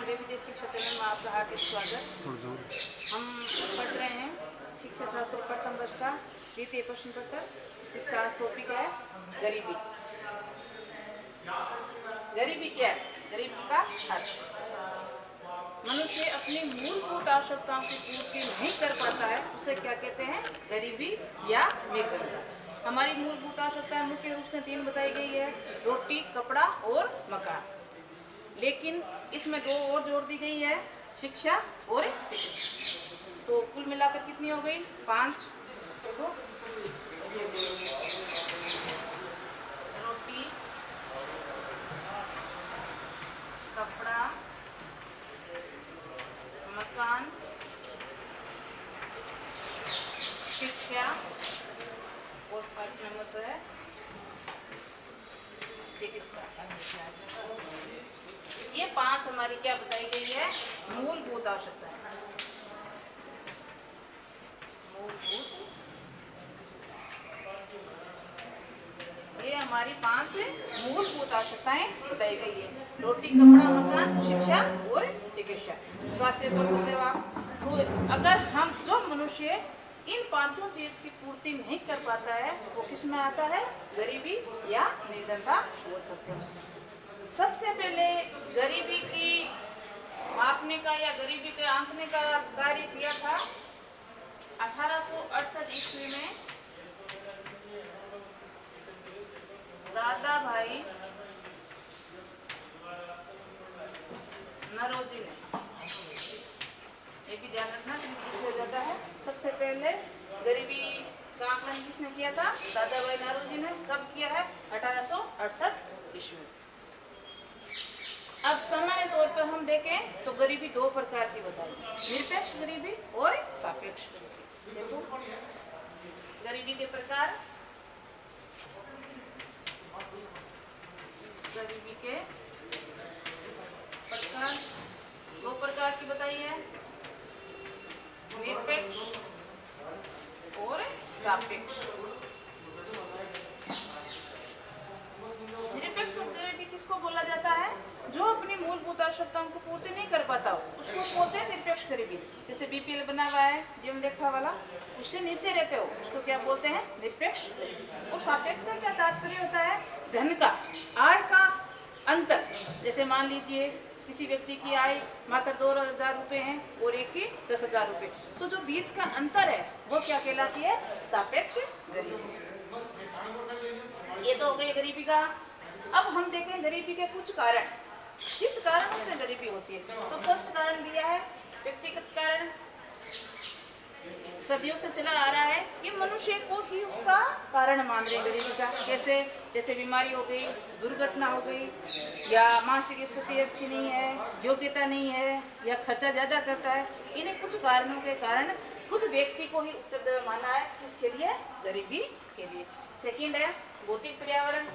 मेरे विदेश शिक्षा चैनल में आपका हार्दिक स्वागत। हम पढ़ रहे हैं शिक्षा शास्त्र प्रथम वर्ष का द्वितीय प्रश्न पत्र। इसका आज टॉपिक है गरीबी। गरीबी क्या है? गरीबी का अर्थ, मनुष्य अपनी मूलभूत आवश्यकताओं की पूर्ति नहीं कर पाता है, उसे क्या कहते हैं? गरीबी या निर्धनता। हमारी मूलभूत आवश्यकताएं मुख्य रूप से 3 बताई गई है, रोटी, कपड़ा और मकान। लेकिन इसमें 2 और जोड़ दी गई है, शिक्षा और चिकित्सा। तो कुल मिलाकर कितनी हो गई? 5। देखो, रोटी, कपड़ा, मकान, शिक्षा और 5 नंबर तो है चिकित्सा। ये 5 हमारी क्या बताई गई है? मूलभूत आवश्यकताएं। ये हमारी 5 मूलभूत आवश्यकताएं बताई गई है, रोटी, कपड़ा, मकान, शिक्षा और चिकित्सा। स्वास्थ्य बोल सकते हो आप। तो अगर हम जो मनुष्य इन 5 चीज की पूर्ति नहीं कर पाता है, वो किस में आता है? गरीबी या निर्धनता बोल सकते हैं। सबसे पहले गरीबी की मापने का या गरीबी के आंकने का कार्य किया था 1868 ईस्वी में दादा भाई नौरोजी ने। ये भी ध्यान रखना कि हो जाता है। सबसे पहले गरीबी का आंकलन किसने किया था? दादा भाई नौरोजी ने। कब किया है? 1868 ईस्वी में। अब सामान्य तौर पर हम देखें तो गरीबी 2 प्रकार की बताई, निरपेक्ष गरीबी और सापेक्ष गरीबी। देखो गरीबी के प्रकार, गरीबी के प्रकार 2 प्रकार की बताई है, निरपेक्ष और सापेक्ष। निरपेक्ष गरीबी किसको बोला जाता है? जो अपनी मूलभूत आवश्यकताओं को पूर्ति नहीं कर पाता हो, उसको बोलते हैं निरपेक्ष गरीबी। जैसे बीपीएल बना हुआ है, जीवन रेखा वाला, उससे नीचे रहते हो, उसको क्या बोलते हैं? निरपेक्ष गरीबी। और सापेक्ष का क्या तात्पर्य होता है? धन का, आय का अंतर। जैसे मान लीजिए किसी व्यक्ति की आय मात्र 2000 रुपये है और एक की 10,000 रुपये, तो जो बीच का अंतर है वो क्या कहलाती है? सापेक्ष गरीबी। ये तो हो गई गरीबी का। अब हम देखें गरीबी के कुछ कारण, किस कारणों से गरीबी होती है। तो फर्स्ट कारण दिया है व्यक्तिगत कारण, सदियों से चला आ रहा है, ये मनुष्य को ही उसका कारण मान रहे गरीबी का। कैसे? जैसे बीमारी हो गई, दुर्घटना हो गई, या मानसिक स्थिति अच्छी नहीं है, योग्यता नहीं है, या खर्चा ज्यादा करता है। इन्हें कुछ कारणों के कारण खुद व्यक्ति को ही उत्तरदायी माना है किसके लिए? गरीबी के लिए। सेकंड है भौतिक पर्यावरण।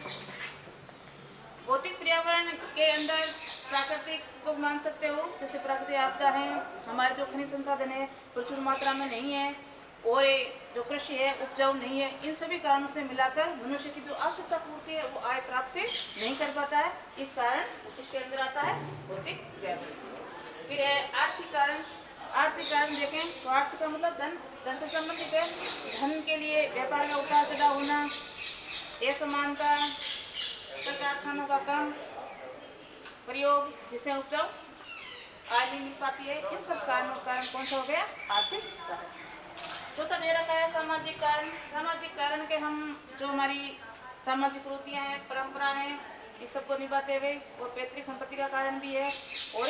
भौतिक पर्यावरण के अंदर प्राकृतिक को मान सकते हो, जैसे प्राकृतिक आपदा है, हमारे जो खनिज संसाधन है प्रचुर मात्रा में नहीं है, और जो कृषि है उपजाऊ नहीं है। इन सभी कारणों से मिलाकर मनुष्य की जो आवश्यकता पूर्ति है वो आय प्राप्त नहीं कर पाता है। इस कारण इसके अंदर आता है भौतिक पर्यावरण। फिर है आर्थिक कारण। आर्थिक कारण देखें तो आर्थिक का मतलब धन, धन से संबंधित है। धन के लिए व्यापार का उतार चढ़ाव होना, असमानता, कारखानों का कम प्रयोग जिससे उपजाऊ आय नहीं मिल पाती है। इन सब कारणों का कारण कौन सा हो गया? आर्थिक कारण। चौथा दे रखा है सामाजिक कारण। सामाजिक कारण के हम जो हमारी सामाजिक रुचियां हैं, परंपरा हैं, इस सबको निभाते हुए, और पैतृक संपत्ति का कारण भी है, और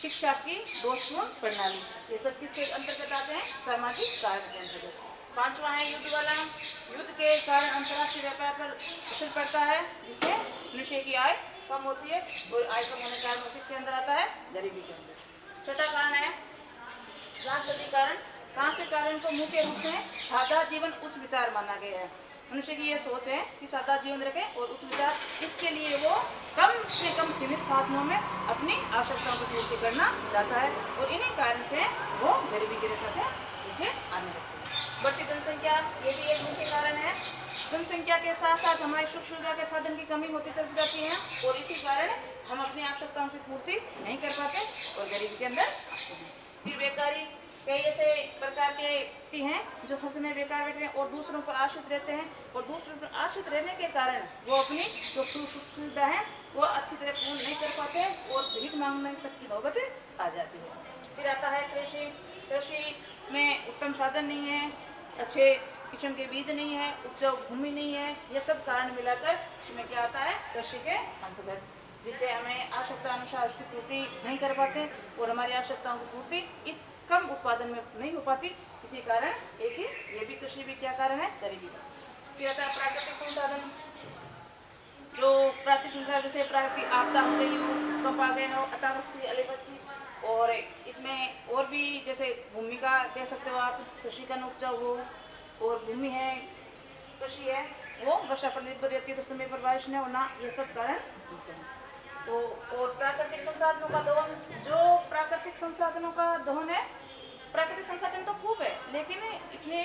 शिक्षा की दोषपूर्ण प्रणाली, ये सब किसके अंतर्गत आते हैं? सामाजिक कारण के अंतर्गत। 5वां है युद्ध वाला। युद्ध के कारण अंतर्राष्ट्रीय व्यापार पर असर पड़ता है, जिससे मनुष्य की आय कम होती है, और आय कम होने के कारण किसके अंदर आता है? गरीबी के अंदर। छठा कारण है सांस्कृतिक कारण। सांस्कृतिक कारण को मुख्य रूप से सादा जीवन उच्च विचार माना गया है। मनुष्य की ये सोच है कि सादा जीवन रखे और उच्च विचार, इसके लिए वो कम से कम सीमित साधनों में अपनी आवश्यकताओं को पूर्ति करना चाहता है, और इन्हीं कारण से वो गरीबी की रेखा से नीचे आने लगता है। बढ़ती जनसंख्या, ये भी एक मुख्य कारण है। जनसंख्या के साथ साथ हमारी सुख सुविधा के साधन की कमी होती चली जाती है, और इसी कारण हम अपनी आवश्यकताओं की पूर्ति नहीं कर पाते और गरीबी के अंदर आते हैं। फिर बेकारी, कई ऐसे प्रकार के व्यक्ति हैं जो हर समय बेकार बैठे हैं और दूसरों पर आश्रित रहते हैं, और दूसरों पर आश्रित रहने के कारण वो अपनी जो सुख सुविधा है वो अच्छी तरह पूर्ण नहीं कर पाते और भीख मांगने तक की नौबत आ जाती है। फिर आता है कृषि। कृषि में उत्तम साधन नहीं है, अच्छे किस्म के बीज नहीं है, उपजाऊ भूमि नहीं है, ये सब कारण मिलाकर इसमें क्या आता है, कृषि के अंतर्गत, जिससे हमें आवश्यकता अनुसार उसकी पूर्ति नहीं कर पाते और हमारी आवश्यकताओं की पूर्ति इस कम उत्पादन में नहीं हो पाती। इसी कारण एक ही ये भी कृषि भी क्या कारण है, गरीबी का। फिर आता है प्राकृतिक संसाधन। जो प्राकृतिक संसाधन जैसे प्राकृतिक आपदा हो गई हो, भूकंप आ गए हो, अतिवृष्टि अतिवृष्टि, और इसमें और भी जैसे भूमिका दे सकते हो आप, कृषि का उपजाऊ हो और भूमि है, कृषि है, वो वर्षा पर निर्भर रहती है तो समय पर बारिश नहीं होना, ये सब कारण होते हैं। तो और प्राकृतिक संसाधनों का दोहन, जो प्राकृतिक संसाधनों का दोहन है, प्राकृतिक संसाधन तो खूब है लेकिन इतने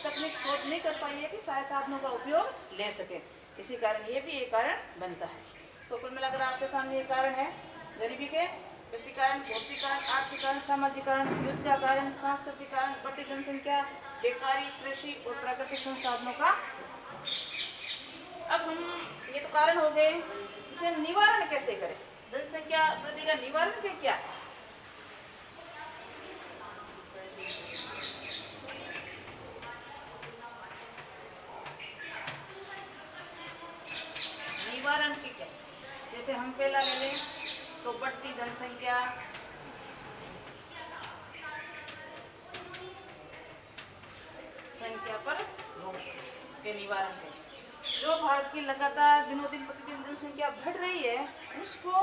तकनीक खोज नहीं कर पाई है कि सारे साधनों का उपयोग ले सके, इसी कारण ये भी एक कारण बनता है। तो कुल मिलाकर आपके सामने ये कारण है गरीबी के, व्यक्ति कारण, भौतिक कारण, आर्थिक कारण, सामाजिक कारण, युद्ध का कारण, सांस्कृतिक कारण, बढ़ती जनसंख्या, बेकारी, कृषि और प्राकृतिक संसाधनों का। अब हम ये तो कारण हो गए, इसे निवारण कैसे करें, जनसंख्या वृद्धि का निवारण क्या है? निवारण की क्या, जैसे हम पहला ले लें तो बढ़ती जनसंख्या, संख्या पर रोक के निवारण है। जो भारत की लगातार दिनों दिन प्रतिदिन जनसंख्या बढ़ रही है उसको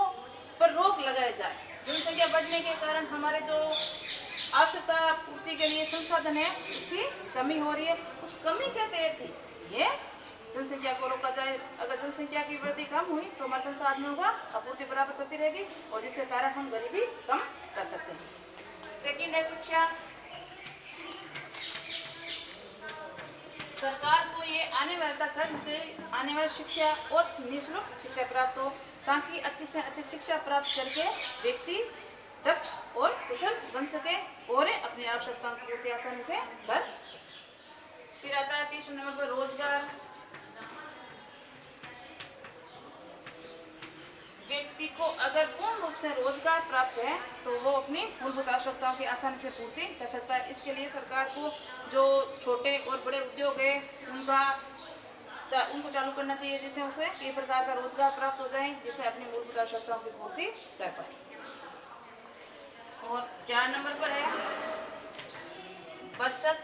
पर रोक लगाया जाए। जनसंख्या बढ़ने के कारण हमारे जो आवश्यकता पूर्ति के लिए संसाधन है उसकी कमी हो रही है, उस कमी के तहत ही ये जनसंख्या को रोका जाए। अगर जनसंख्या की वृद्धि कम हुई तो हमारे संसाधनों का आपूर्ति बराबर चलती रहेगी और जिसके कारण हम गरीबी कम कर सकते हैं। सेकंड है शिक्षा। सरकार को ये आने वाली शिक्षा और निःशुल्क शिक्षा प्राप्त हो ताकि अच्छी से अच्छी शिक्षा प्राप्त करके व्यक्ति दक्ष और कुशल बन सके और अपनी आवश्यकताओं की पूर्ति आसानी से कर। फिर आता है तीसरे नंबर पर रोजगार। व्यक्ति को अगर पूर्ण रूप से रोजगार प्राप्त है तो वो अपनी मूलभूत आवश्यकताओं की आसानी से पूर्ति कर सकता है। इसके लिए सरकार को जो छोटे और बड़े उद्योग है उनको चालू करना चाहिए जिससे उसे कई प्रकार का रोजगार प्राप्त हो जाए जिससे अपनी मूलभूत आवश्यकताओं की पूर्ति कर पाए। और 4 नंबर पर है बचत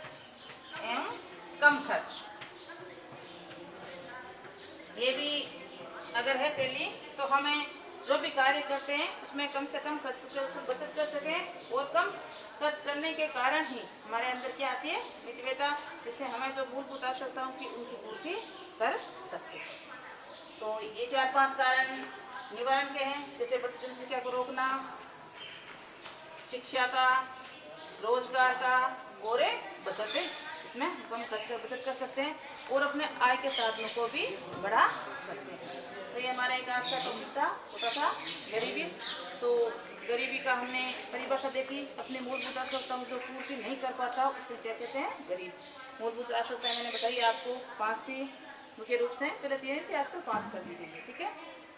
एवं कम खर्च। ये भी अगर है शैली तो हमें जो भी कार्य करते हैं उसमें कम से कम खर्च करके उसमें बचत कर सकें और कम खर्च करने के कारण ही हमारे अंदर क्या आती है, मितव्ययता, जिससे हमें जो मूलभूत आवश्यकताओं की उनकी पूर्ति कर सकते हैं। तो ये 4-5 कारण निवारण के हैं, जैसे बढ़ती जनसंख्या को रोकना, शिक्षा का, रोजगार का और बचत, इसमें कम खर्च कर बचत कर सकते हैं और अपने आय के साधनों को भी बढ़ा सकते हैं। तो ये हमारा एक आज का टॉपिक था, छोटा सा गरीबी। तो गरीबी का हमने परिभाषा देखी, अपने मूलभूत आवश्यकताओं को पूर्ति नहीं कर पाता उसे क्या कहते हैं, गरीब। मूलभूत आवश्यकताएं मैंने बताई आपको 5 थी मुख्य रूप से, पहले 3 थी, आजकल 5 कर दी गई, ठीक है।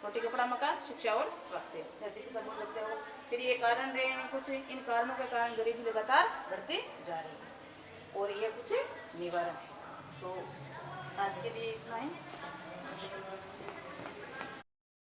रोटी कपड़ा मकान, शिक्षा और स्वास्थ्य, जैसे कि सब बोल सकते हो। फिर ये कारण रहे हैं कुछ, इन कारणों के कारण गरीबी लगातार बढ़ती जा रही है और ये कुछ निवारण है। तो आज के लिए इतना ही।